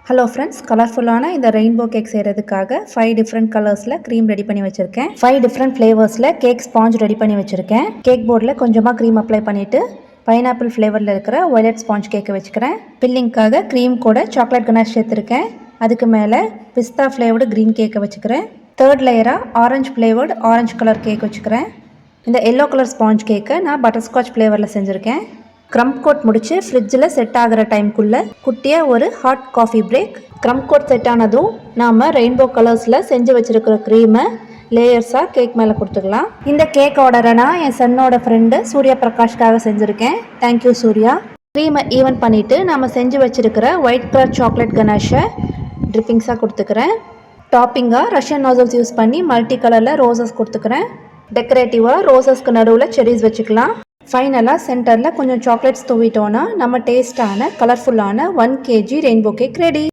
Hello friends, கலர்ஃபுல்லான இந்த rainbow cake செய்கிறதுக்காக 5 டிஃப்ரெண்ட் கலர்ஸில் க்ரீம் ரெடி பண்ணி வச்சுருக்கேன். 5 டிஃப்ரெண்ட் ஃப்ளேவர்ஸில் கேக் ஸ்பாஞ்ச் ரெடி பண்ணி வச்சுருக்கேன். கேக் போர்டில் கொஞ்சமாக க்ரீம் அப்ளை பண்ணிவிட்டு பைனாப்பிள் ஃப்ளேவரில் இருக்கிற ஒய்லட் ஸ்பாஞ்ச் கேக்கை வச்சுக்கிறேன். ஃபில்லிங்காக க்ரீம் கூட சாக்லேட் கனாஷ் சேர்த்துருக்கேன். அதுக்கு மேலே பிஸ்தா ஃப்ளேவர்டு க்ரீன் கேக்கை வச்சுக்கிறேன். தேர்ட் லேயராக orange flavoured orange colour cake வச்சுக்கிறேன். இந்த எல்லோ கலர் ஸ்பாஞ்ச் கேக்கை நான் பட்டர்ஸ்காட்ச் ஃப்ளேவரில் செஞ்சுருக்கேன். க்ரம் கோட் முடிச்சு ஃப்ரிட்ஜில் செட் ஆகிற டைம்குள்ளே குட்டியாக ஒரு hot coffee break. Crumb coat set ஆனதும் நாம் ரெயின்போ கலர்ஸில் செஞ்சு வச்சுருக்கிற க்ரீமை லேயர்ஸாக கேக் மேலே கொடுத்துக்கலாம். இந்த கேக் ஆர்டரை நான் என் சன்னோட ஃப்ரெண்டு சூர்யா பிரகாஷ்காக செஞ்சுருக்கேன். தேங்க்யூ சூர்யா. க்ரீமை ஈவன் பண்ணிவிட்டு நம்ம செஞ்சு வச்சுருக்கிற ஒயிட் கலர் சாக்லேட் கனாஷை ட்ரிப்பிங்ஸாக கொடுத்துக்கிறேன். டாப்பிங்காக ரஷ்யன் நாசல்ஸ் யூஸ் பண்ணி மல்டி கலரில் ரோசஸ் கொடுத்துக்கிறேன். டெக்கரேட்டிவாக ரோசஸ்க்கு நடுவில் செரிஸ் வச்சுக்கலாம். ஃபைனலாக சென்டரில் கொஞ்சம் சாக்லேட்ஸ் தூவிட்டோன்னா நம்ம டேஸ்டான கலர்ஃபுல்லான 1 kg ரெயின்போ கேக் ரெடி.